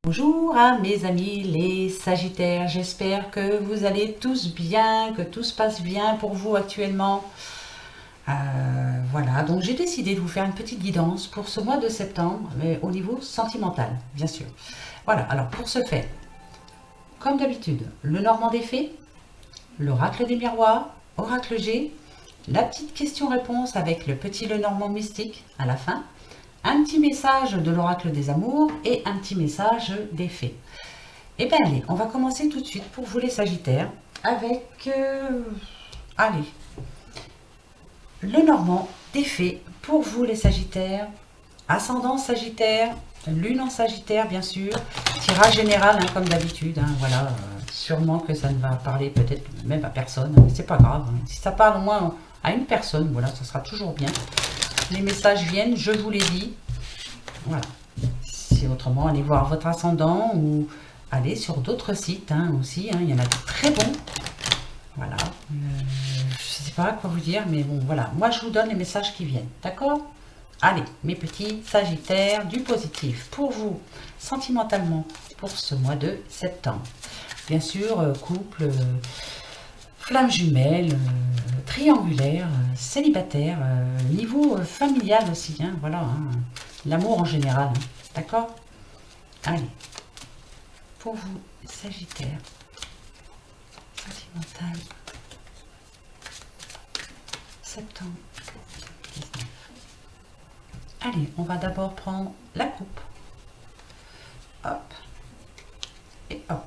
Bonjour à mes amis les Sagittaires, j'espère que vous allez tous bien, que tout se passe bien pour vous actuellement. Voilà, donc j'ai décidé de vous faire une petite guidance pour ce mois de septembre, mais au niveau sentimental, bien sûr. Voilà, alors pour ce faire, comme d'habitude, le Normand des Fées, l'oracle des miroirs, oracle G, la petite question-réponse avec le petit Lenormand mystique à la fin, un petit message de l'oracle des amours et un petit message des fées. Eh bien allez, on va commencer tout de suite pour vous les Sagittaires avec, allez, le Normand des fées pour vous les Sagittaires, ascendant Sagittaire, lune en Sagittaire bien sûr, tirage général hein, comme d'habitude, hein, voilà, sûrement que ça ne va parler peut-être même à personne, mais c'est pas grave, hein. Si ça parle au moins à une personne, voilà, ça sera toujours bien. Les messages viennent, je vous les dis. Voilà. Si autrement, allez voir votre ascendant ou allez sur d'autres sites hein, aussi. Hein, il y en a de très bons. Voilà. Je ne sais pas quoi vous dire, mais bon, voilà. Moi, je vous donne les messages qui viennent. D'accord? Allez, mes petits Sagittaires, du positif pour vous, sentimentalement, pour ce mois de septembre. Bien sûr, couple, flamme jumelle, triangulaire, célibataire, niveau familial aussi, hein, voilà, hein, l'amour en général, hein, d'accord? Allez, pour vous, Sagittaire, sentimental, septembre 19. Allez, on va d'abord prendre la coupe, hop, et hop.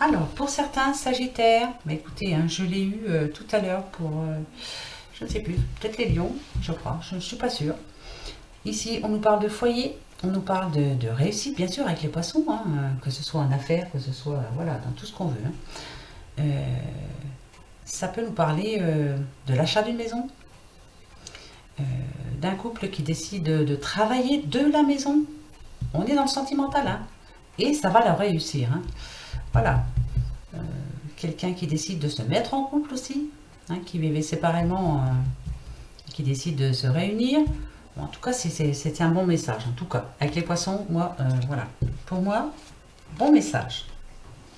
Alors, pour certains Sagittaires, bah écoutez, hein, je l'ai eu tout à l'heure pour, je ne sais plus, peut-être les lions, je crois, je ne suis pas sûre. Ici, on nous parle de foyer, on nous parle de réussite, bien sûr, avec les poissons, hein, que ce soit en affaires, que ce soit, voilà, dans tout ce qu'on veut. Hein. Ça peut nous parler de l'achat d'une maison, d'un couple qui décide de travailler de la maison. On est dans le sentimental, hein, et ça va leur réussir. Hein. Voilà. Quelqu'un qui décide de se mettre en couple aussi, hein, qui vivait séparément, qui décide de se réunir. Bon, en tout cas, c'est un bon message. En tout cas, avec les poissons, moi, voilà. Pour moi, bon message,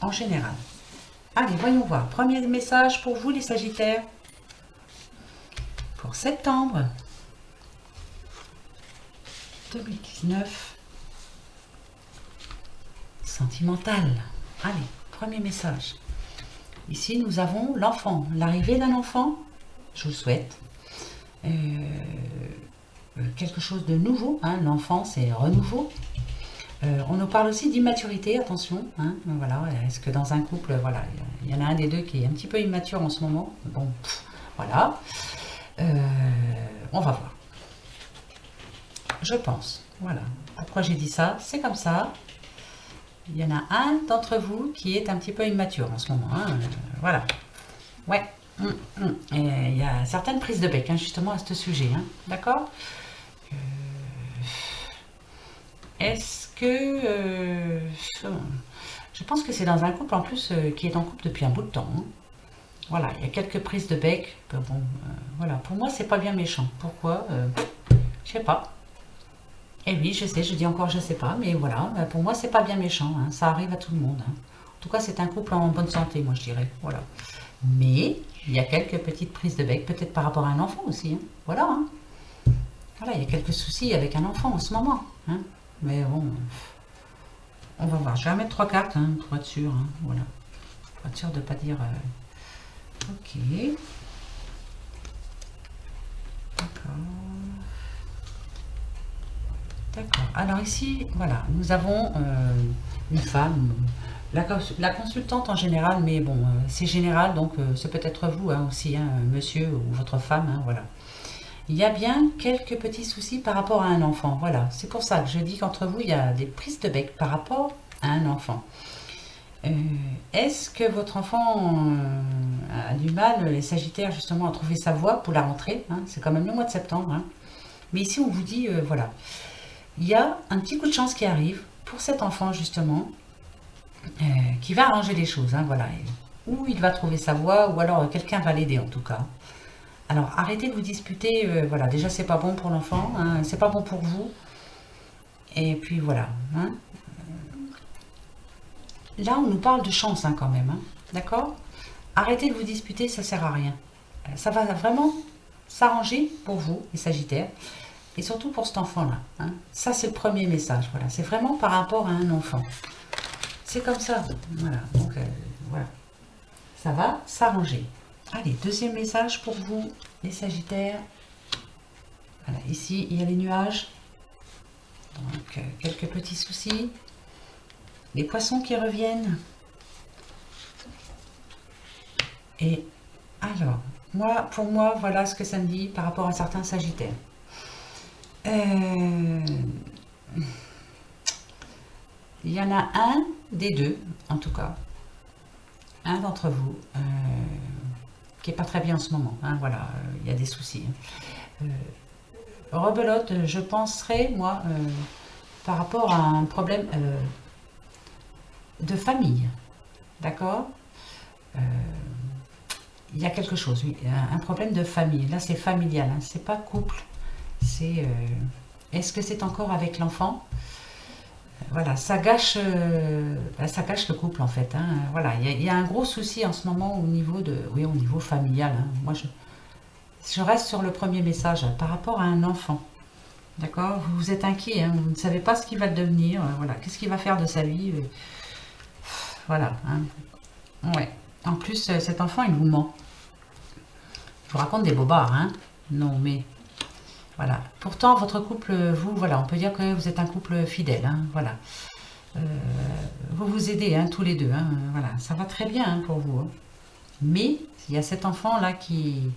en général. Allez, voyons voir. Premier message pour vous, les Sagittaires. Pour septembre 2019. Sentimental. Allez, premier message. Ici, nous avons l'enfant. L'arrivée d'un enfant, je vous le souhaite. Quelque chose de nouveau. Hein. L'enfant, c'est renouveau. On nous parle aussi d'immaturité, attention. Hein, voilà, est-ce que dans un couple, voilà, il y en a un des deux qui est un petit peu immature en ce moment. Bon, voilà. On va voir. Je pense. Voilà. Pourquoi j'ai dit ça? C'est comme ça. Il y en a un d'entre vous qui est un petit peu immature en ce moment. Hein, voilà. Ouais. Et il y a certaines prises de bec, hein, justement, à ce sujet. Hein, d'accord? Est-ce que... je pense que c'est dans un couple en plus qui est en couple depuis un bout de temps. Hein. Voilà, il y a quelques prises de bec. Bon, voilà, pour moi, c'est pas bien méchant. Pourquoi? Je sais pas. Et oui, je sais, je dis encore je sais pas, mais voilà, pour moi, c'est pas bien méchant. Hein. Ça arrive à tout le monde. Hein. En tout cas, c'est un couple en bonne santé, moi, je dirais. Voilà. Mais il y a quelques petites prises de bec, peut-être par rapport à un enfant aussi. Hein. Voilà. Hein. Voilà, il y a quelques soucis avec un enfant en ce moment. Hein. Mais bon, on va voir. Je vais remettre 3 cartes hein, pour être sûr. Hein. Voilà. Pour être sûr de ne pas dire... Ok. D'accord. D'accord. Alors ici, voilà, nous avons une femme, la consultante en général, mais bon, c'est général, donc c'est peut-être vous hein, aussi, hein, monsieur ou votre femme, hein, voilà. Il y a bien quelques petits soucis par rapport à un enfant, voilà. C'est pour ça que je dis qu'entre vous, il y a des prises de bec par rapport à un enfant. Est-ce que votre enfant a du mal, les Sagittaires, justement, à trouver sa voie pour la rentrée hein. C'est quand même le mois de septembre. Hein. Mais ici, on vous dit, voilà, il y a un petit coup de chance qui arrive pour cet enfant, justement, qui va arranger les choses. Hein, voilà. Ou il va trouver sa voie, ou alors quelqu'un va l'aider, en tout cas. Alors, arrêtez de vous disputer. Voilà, déjà, c'est pas bon pour l'enfant, hein, c'est pas bon pour vous. Et puis, voilà. Hein. là, on nous parle de chance hein, quand même. Hein, d'accord? Arrêtez de vous disputer, ça sert à rien. Ça va vraiment s'arranger pour vous, les Sagittaires, et surtout pour cet enfant-là. Hein. Ça, c'est le premier message. Voilà, c'est vraiment par rapport à un enfant. C'est comme ça. Voilà, donc voilà. Ça va s'arranger. Allez, deuxième message pour vous, les Sagittaires. Voilà, ici, il y a les nuages. Donc, quelques petits soucis. Les poissons qui reviennent. Et alors, pour moi, voilà ce que ça me dit par rapport à certains Sagittaires. Il y en a un des deux, en tout cas, un d'entre vous, qui n'est pas très bien en ce moment. Hein, voilà, il y a des soucis. Rebelote, je penserais, moi, par rapport à un problème de famille. D'accord? Il y a quelque chose, oui, un problème de famille. Là, c'est familial, hein, c'est pas couple. C'est est-ce que c'est encore avec l'enfant? Voilà, ça gâche le couple en fait. Hein. Voilà, il y a un gros souci en ce moment au niveau au niveau familial. Hein. Moi, je reste sur le premier message par rapport à un enfant. D'accord? Vous êtes inquiet, hein, vous ne savez pas ce qu'il va devenir. Voilà, qu'est-ce qu'il va faire de sa vie? Voilà. Hein. Ouais. En plus, cet enfant, il vous ment. Je vous raconte des bobards, hein? Non, mais voilà. Pourtant, votre couple, vous, voilà, on peut dire que vous êtes un couple fidèle, hein? Voilà. Vous vous aidez, hein, tous les deux, hein? Voilà, ça va très bien hein, pour vous. Hein. Mais il y a cet enfant là qui,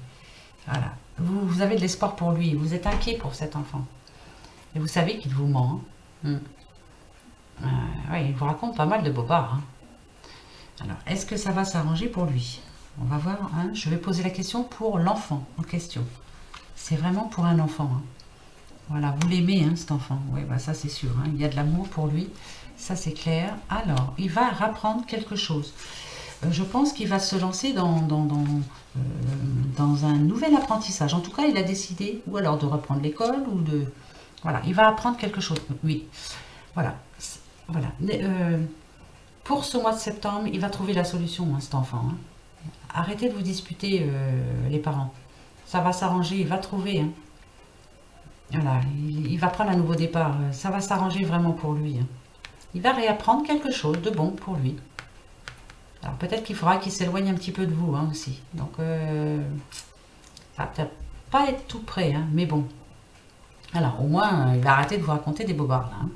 voilà, vous avez de l'espoir pour lui. Vous êtes inquiet pour cet enfant. Et vous savez qu'il vous ment. Hein. Ouais, il vous raconte pas mal de bobards. Hein. Alors, est-ce que ça va s'arranger pour lui? On va voir. Hein. Je vais poser la question pour l'enfant en question. C'est vraiment pour un enfant. Hein. Voilà, vous l'aimez, hein, cet enfant. Oui, bah, ça c'est sûr. Hein. Il y a de l'amour pour lui. Ça c'est clair. Alors, il va apprendre quelque chose. Je pense qu'il va se lancer dans un nouvel apprentissage. En tout cas, il a décidé, ou alors de reprendre l'école, ou de... Voilà, il va apprendre quelque chose. Oui, voilà. Voilà. Pour ce mois de septembre, il va trouver la solution, hein, cet enfant. Hein. Arrêtez de vous disputer, les parents. Ça va s'arranger, il va trouver. Hein. Voilà, il va prendre un nouveau départ. Ça va s'arranger vraiment pour lui. Hein. Il va réapprendre quelque chose de bon pour lui. Alors peut-être qu'il faudra qu'il s'éloigne un petit peu de vous hein, aussi. Donc, ça va peut-être pas être tout près, hein, mais bon. Alors au moins, il va arrêter de vous raconter des bobards là. Hein.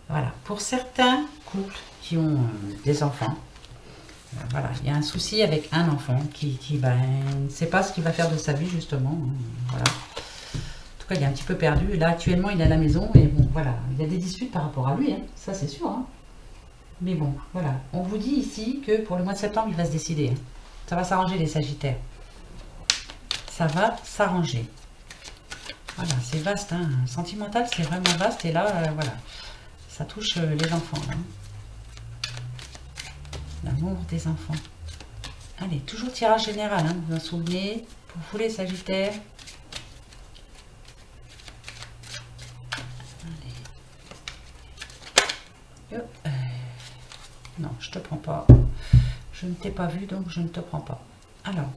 Voilà, pour certains couples qui ont des enfants, voilà, il y a un souci avec un enfant qui ne sait pas ce qu'il va faire de sa vie justement. Voilà. En tout cas, il est un petit peu perdu. Et là, actuellement, il est à la maison et bon, voilà, il y a des disputes par rapport à lui, hein, ça c'est sûr. Hein. Mais bon, voilà, on vous dit ici que pour le mois de septembre, il va se décider. Hein. Ça va s'arranger les Sagittaires. Ça va s'arranger. Voilà, c'est vaste. Hein. Sentimental, c'est vraiment vaste. Et là, voilà, ça touche les enfants. Hein. L'amour des enfants. Allez, toujours tirage général, hein, vous vous en souvenez. Pour vous les Sagittaires. Allez. Non, je te prends pas. Je ne t'ai pas vu, donc je ne te prends pas. Alors,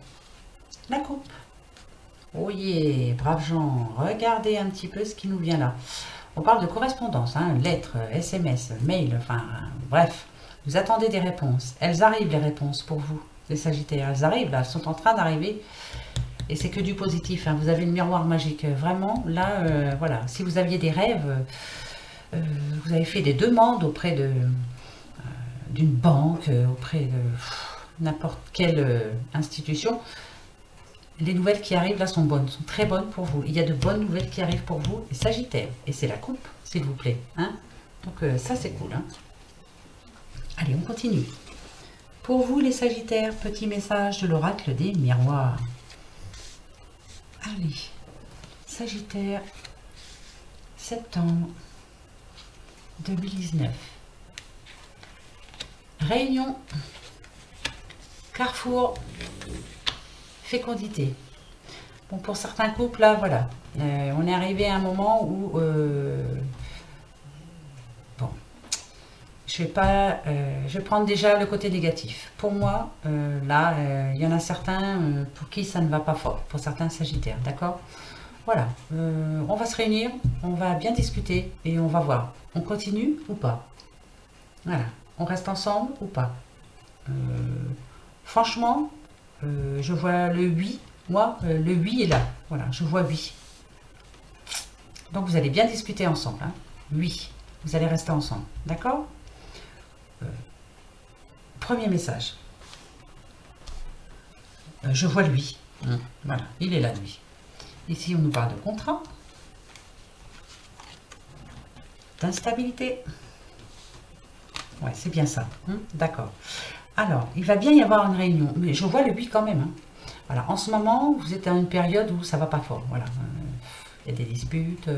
la coupe. Oh yeah, braves gens, regardez un petit peu ce qui nous vient là. On parle de correspondance, hein, lettres, SMS, mail, enfin, bref. Vous attendez des réponses. Elles arrivent, les réponses, pour vous, les Sagittaires. Elles arrivent, là, elles sont en train d'arriver. Et c'est que du positif. Hein. Vous avez le miroir magique. Vraiment, là, voilà. Si vous aviez des rêves, vous avez fait des demandes auprès d'une banque, auprès de n'importe quelle institution. Les nouvelles qui arrivent là sont bonnes, sont très bonnes pour vous. Il y a de bonnes nouvelles qui arrivent pour vous, les Sagittaires. Et c'est la coupe, s'il vous plaît. Hein. Donc ça, c'est cool. Hein. Allez, on continue. Pour vous, les Sagittaires, petit message de l'oracle des miroirs. Allez, Sagittaire, septembre 2019. Réunion, carrefour, fécondité. Bon, pour certains couples, là, voilà. On est arrivé à un moment où... bon, je vais pas, je vais prendre déjà le côté négatif. Pour moi, là, il y en a certains pour qui ça ne va pas fort, pour certains sagittaires, d'accord? Voilà, on va se réunir, on va bien discuter et on va voir. On continue ou pas? Voilà, on reste ensemble ou pas? Euh, Franchement, je vois le oui. Moi, le oui est là. Voilà, je vois oui. Donc vous allez bien discuter ensemble. Hein. Oui, vous allez rester ensemble. D'accord? Premier message. Je vois lui. Voilà, il est là, lui. Ici, on nous parle de contrat, d'instabilité. Ouais, c'est bien ça. D'accord. Alors, il va bien y avoir une réunion, mais je vois le oui quand même. Hein. Voilà, en ce moment, vous êtes dans une période où ça va pas fort. Voilà, il y a des disputes,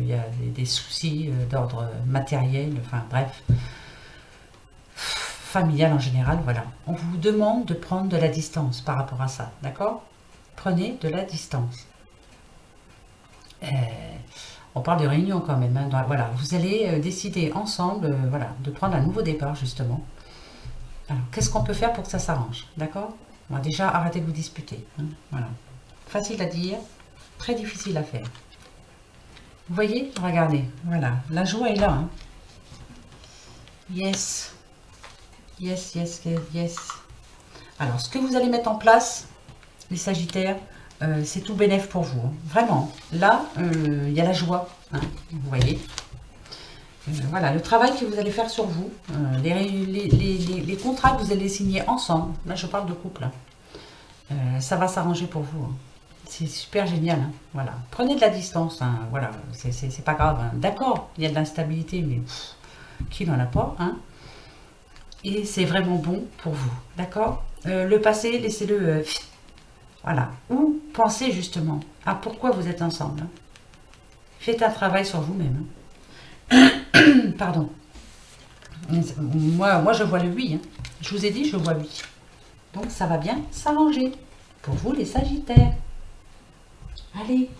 il y a des soucis d'ordre matériel, enfin bref, familial en général. Voilà, on vous demande de prendre de la distance par rapport à ça, d'accord? Prenez de la distance. On parle de réunion quand même. Hein, donc, voilà, vous allez décider ensemble, voilà, de prendre un nouveau départ justement. Alors, qu'est-ce qu'on peut faire pour que ça s'arrange, d'accord? Bon, déjà, arrêtez de vous disputer. Hein, voilà. Facile à dire, très difficile à faire. Vous voyez? Regardez, voilà, la joie est là. Hein. Yes. Yes, yes, yes, yes. Alors, ce que vous allez mettre en place, les Sagittaires, c'est tout bénef pour vous. Hein. Vraiment. Là, il y a la joie. Hein, vous voyez? Voilà, le travail que vous allez faire sur vous, les contrats que vous allez signer ensemble, là je parle de couple, hein, ça va s'arranger pour vous. Hein. C'est super génial. Hein, voilà. Prenez de la distance, hein, voilà, c'est pas grave. Hein. D'accord, il y a de l'instabilité, mais qui n'en a pas, hein. Et c'est vraiment bon pour vous, d'accord. Le passé, laissez-le, voilà. Ou pensez justement à pourquoi vous êtes ensemble. Hein. Faites un travail sur vous-même. Hein. Pardon. Moi, je vois le oui. Hein. Je vous ai dit, je vois oui. Donc, ça va bien s'arranger. Pour vous, les Sagittaires. Allez.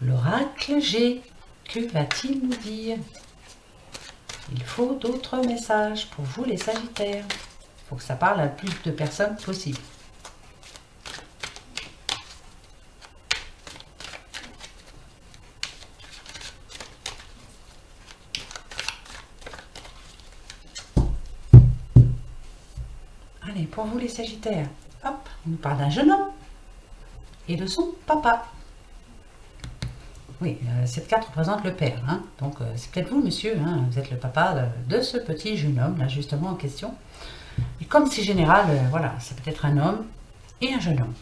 L'oracle G. Que va-t-il nous dire? Il faut d'autres messages pour vous, les Sagittaires. Il faut que ça parle à plus de personnes possible. Allez, pour vous les Sagittaires, hop, on nous parle d'un jeune homme et de son papa. Oui, cette carte représente le père, hein. Donc c'est peut-être vous, monsieur, hein, vous êtes le papa de ce petit jeune homme, là, justement, en question. Et comme c'est général, voilà, c'est peut-être un homme et un jeune homme.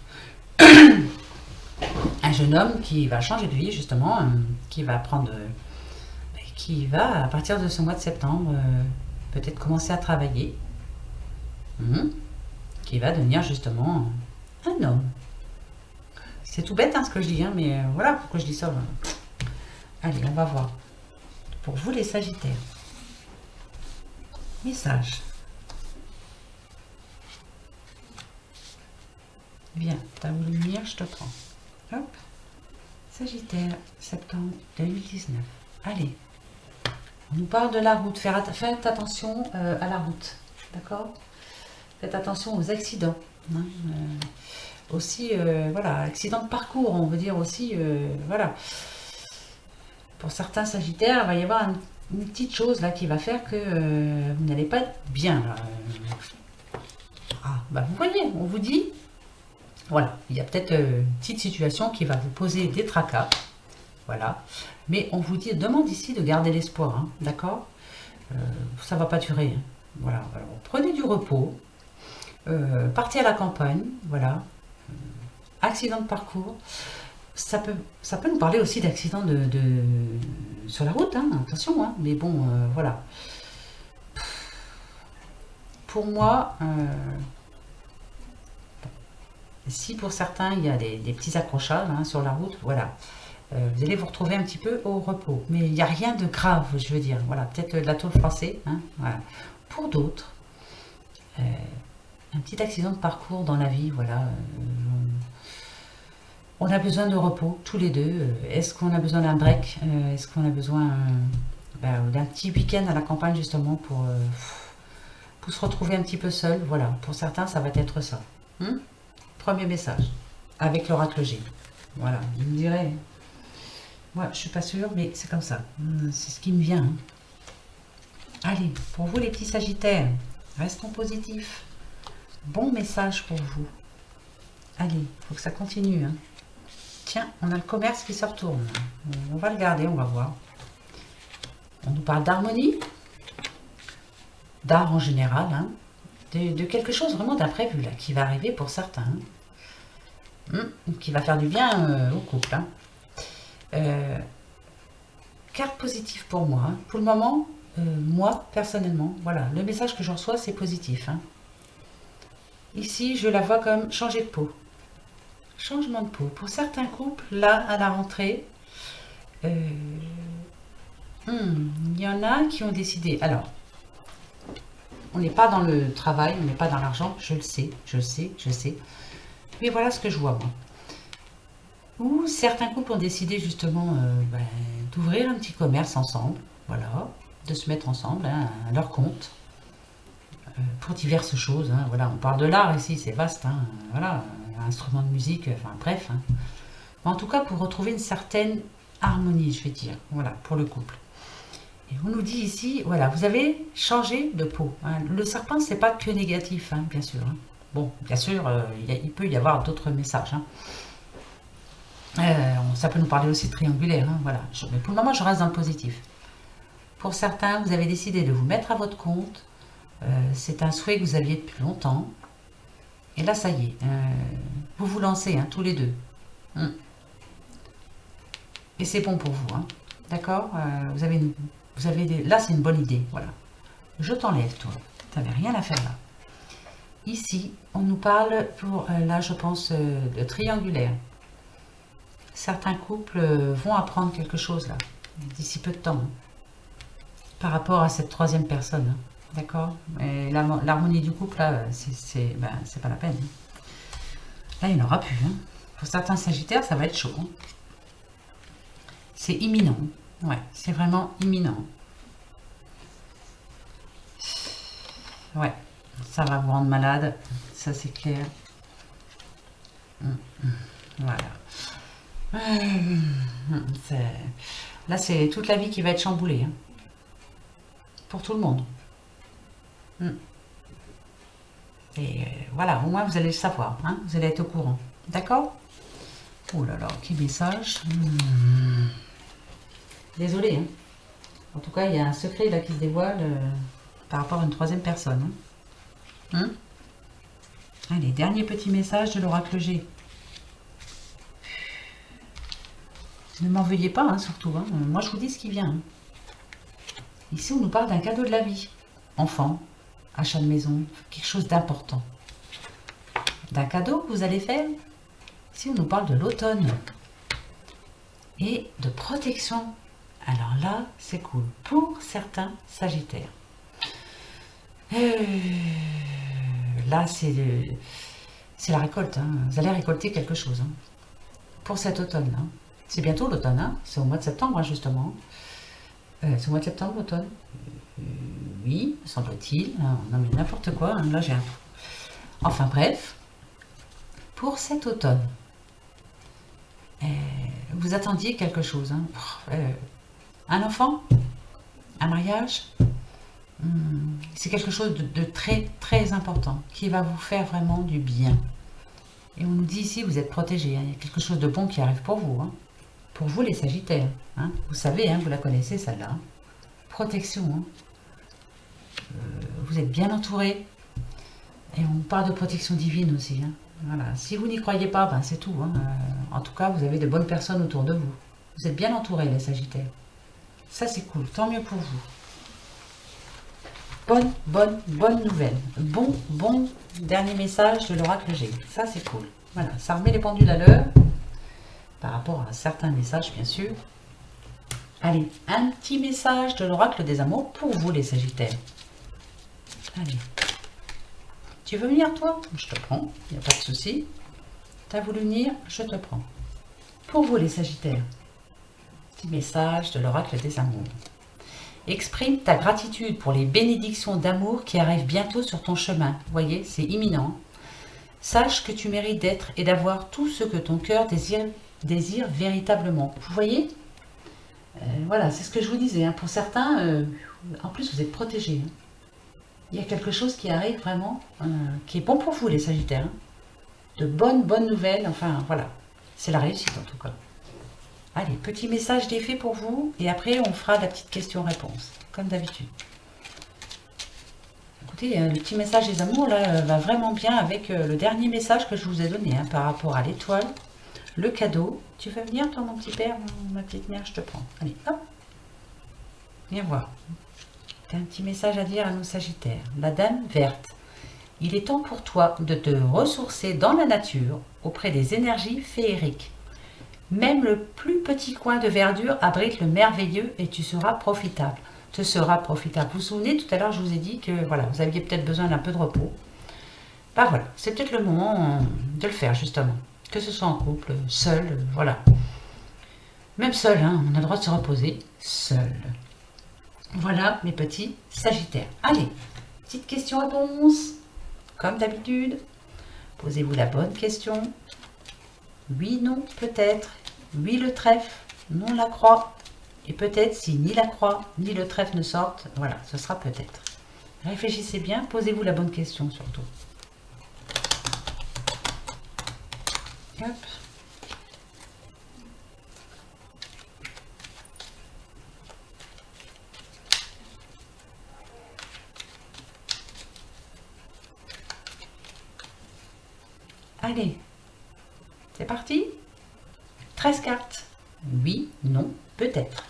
Un jeune homme qui va changer de vie, justement, qui va prendre... qui va, à partir de ce mois de septembre, peut-être commencer à travailler. Qui va devenir justement un homme. C'est tout bête hein, ce que je dis, hein, mais voilà pourquoi je dis ça. Allez, on va voir. Pour vous les Sagittaires. Message. Viens, t'as voulu venir, je te prends. Hop. Sagittaire, septembre 2019. Allez. On nous parle de la route. Faites attention à la route. D'accord? Faites attention aux accidents. Hein, aussi, voilà, accident de parcours, on veut dire aussi, voilà. Pour certains Sagittaires, il va y avoir une petite chose là qui va faire que vous n'allez pas être bien. Là. Ah, bah vous voyez, on vous dit, voilà, il y a peut-être une petite situation qui va vous poser des tracas, voilà. Mais on vous dit, demande ici de garder l'espoir, hein, d'accord? Ça va pas durer. Hein, voilà, alors, prenez du repos. Partez à la campagne, voilà. Accident de parcours. Ça peut nous parler aussi d'accident sur la route, hein, attention, hein, mais bon, voilà. Pour moi, si pour certains il y a des petits accrochages hein, sur la route, voilà, vous allez vous retrouver un petit peu au repos. Mais il n'y a rien de grave, je veux dire. Voilà, peut-être de la tôle froissée. Hein, voilà. Pour d'autres, un petit accident de parcours dans la vie, voilà. On a besoin de repos, tous les deux. Est-ce qu'on a besoin d'un break? Est-ce qu'on a besoin d'un petit week-end à la campagne justement pour se retrouver un petit peu seul. Voilà, pour certains, ça va être ça. Premier message, avec l'oracle G. Voilà, vous me direz. Moi, je suis pas sûre, mais c'est comme ça. C'est ce qui me vient. Allez, pour vous les petits sagittaires, restons positifs. Bon message pour vous. Allez, il faut que ça continue. Tiens, on a le commerce qui se retourne. On va le garder, on va voir. On nous parle d'harmonie, d'art en général, de quelque chose vraiment d'imprévu là, qui va arriver pour certains. Qui va faire du bien au couple. Carte positive pour moi. Pour le moment, moi, personnellement, voilà, le message que je reçois, c'est positif. Ici, je la vois comme changer de peau. Changement de peau. Pour certains couples, là, à la rentrée, il y en a qui ont décidé. Alors, on n'est pas dans le travail, on n'est pas dans l'argent, je le sais, je sais. Mais voilà ce que je vois, moi. Ou certains couples ont décidé justement d'ouvrir un petit commerce ensemble, voilà, de se mettre ensemble à leur compte, pour diverses choses. Voilà, on parle de l'art ici, c'est vaste, voilà, instrument de musique, enfin bref. Mais en tout cas, pour retrouver une certaine harmonie, je vais dire, voilà, pour le couple. Et on nous dit ici, voilà, vous avez changé de peau. Le serpent, c'est pas que négatif, bien sûr. Bon, bien sûr, il peut y avoir d'autres messages. Ça peut nous parler aussi de triangulaire, voilà. Mais pour le moment, je reste dans le positif. Pour certains, vous avez décidé de vous mettre à votre compte. C'est un souhait que vous aviez depuis longtemps. Et là, ça y est. Vous vous lancez, tous les deux. Et c'est bon pour vous, d'accord. Là, c'est une bonne idée, voilà. Je t'enlève, toi. Tu n'avais rien à faire là. Ici, on nous parle pour, là, je pense, de triangulaire. Certains couples vont apprendre quelque chose là, d'ici peu de temps, par rapport à cette troisième personne, d'accord. Et l'harmonie du couple là, c'est pas la peine. Là, il n'y en aura plus. Pour certains sagittaires, ça va être chaud. C'est imminent. Ouais, c'est vraiment imminent. Ouais, ça va vous rendre malade, ça c'est clair. Voilà. Là, c'est toute la vie qui va être chamboulée. Pour tout le monde. Et voilà, au moins vous allez le savoir. Vous allez être au courant. D'accord? Oh là là, quel message. Désolée. En tout cas, il y a un secret là qui se dévoile par rapport à une troisième personne. Allez, dernier petit message de l'oracle G. Ne m'en veuillez pas, surtout. Moi, je vous dis ce qui vient. Ici, on nous parle d'un cadeau de la vie. Enfant, achat de maison, quelque chose d'important. D'un cadeau que vous allez faire. Ici, on nous parle de l'automne. Et de protection. Alors là, c'est cool. Pour certains sagittaires. Là, c'est la récolte. Vous allez récolter quelque chose. Pour cet automne-là. C'est bientôt l'automne, c'est au mois de septembre, justement. C'est au mois de septembre, l'automne. Oui, semble-t-il. Non, mais n'importe quoi, là j'ai un trou. Enfin bref, pour cet automne, vous attendiez quelque chose. Un enfant, un mariage, c'est quelque chose de très, très important qui va vous faire vraiment du bien. Et on nous dit ici, vous êtes protégés. Il y a quelque chose de bon qui arrive pour vous. Pour vous, les sagittaires. Vous savez, vous la connaissez, celle-là. Protection. Vous êtes bien entourés. Et on parle de protection divine aussi. Voilà. Si vous n'y croyez pas, c'est tout. En tout cas, vous avez de bonnes personnes autour de vous. Vous êtes bien entourés, les sagittaires. Ça, c'est cool. Tant mieux pour vous. Bonne nouvelle. Bon dernier message de l'oracle G. Ça, c'est cool. Voilà, ça remet les pendules à l'heure. Par rapport à certains messages, bien sûr. Allez, un petit message de l'oracle des amours pour vous, les sagittaires. Allez. Tu veux venir, toi? Je te prends, il n'y a pas de souci. Tu as voulu venir? Je te prends. Pour vous, les sagittaires. Petit message de l'oracle des amours. Exprime ta gratitude pour les bénédictions d'amour qui arrivent bientôt sur ton chemin. Vous voyez, c'est imminent. Sache que tu mérites d'être et d'avoir tout ce que ton cœur désire véritablement. Vous voyez, voilà, c'est ce que je vous disais. Hein. Pour certains, en plus, vous êtes protégés. Hein. Il y a quelque chose qui arrive vraiment, qui est bon pour vous, les Sagittaires. Hein. De bonnes nouvelles. Enfin, voilà. C'est la réussite, en tout cas. Allez, petit message d'effet pour vous. Et après, on fera la petite question-réponse, comme d'habitude. Écoutez, le petit message des amours, là, va vraiment bien avec le dernier message que je vous ai donné, hein, par rapport à l'étoile, le cadeau. Tu veux venir, toi, mon petit père, ma petite mère, je te prends. Allez, hop. Viens voir. Tu as un petit message à dire à nos Sagittaires. La dame verte. Il est temps pour toi de te ressourcer dans la nature, auprès des énergies féeriques. Même le plus petit coin de verdure abrite le merveilleux et tu seras profitable. Te sera profitable. Vous vous souvenez, tout à l'heure, je vous ai dit que voilà, vous aviez peut-être besoin d'un peu de repos. Ben voilà, c'est peut-être le moment de le faire, justement. Que ce soit en couple, seul, voilà. Même seul, hein, on a le droit de se reposer seul. Voilà, mes petits Sagittaires. Allez, petite question-réponse. Comme d'habitude, posez-vous la bonne question. Oui, non, peut-être. Oui, le trèfle. Non, la croix. Et peut-être si ni la croix ni le trèfle ne sortent, voilà, ce sera peut-être. Réfléchissez bien, posez-vous la bonne question surtout. Hop. Allez, c'est parti. 13 cartes. Oui, non, peut-être.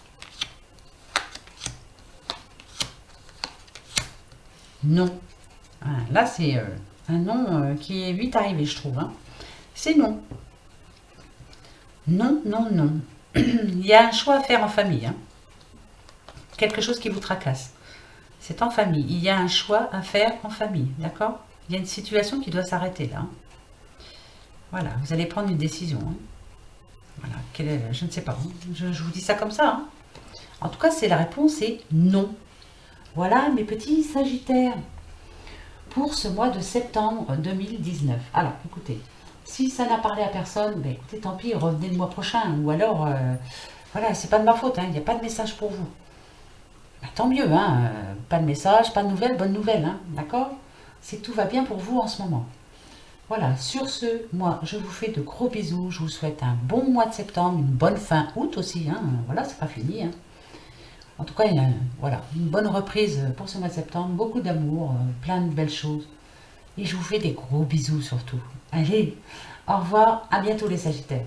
Non. Voilà, là, c'est un non qui est vite arrivé, je trouve. Hein. C'est non. Non, non, non. Il y a un choix à faire en famille. Hein. Quelque chose qui vous tracasse. C'est en famille. Il y a un choix à faire en famille. D'accord? Il y a une situation qui doit s'arrêter là. Hein. Voilà, vous allez prendre une décision. Hein. Voilà, quelle est, je ne sais pas. Hein. Je vous dis ça comme ça. Hein. En tout cas, c'est la réponse est non. Voilà mes petits Sagittaires pour ce mois de septembre 2019. Alors, écoutez, si ça n'a parlé à personne, ben, écoutez, tant pis, revenez le mois prochain. Ou alors, voilà, c'est pas de ma faute, hein, il n'y a pas de message pour vous. Ben, tant mieux, hein, pas de message, pas de nouvelles, bonne nouvelle, hein, d'accord? C'est que tout va bien pour vous en ce moment. Voilà, sur ce, moi, je vous fais de gros bisous. Je vous souhaite un bon mois de septembre, une bonne fin août aussi. Hein, voilà, c'est pas fini. Hein. En tout cas, voilà, une bonne reprise pour ce mois de septembre. Beaucoup d'amour, plein de belles choses. Et je vous fais des gros bisous surtout. Allez, au revoir, à bientôt les Sagittaires.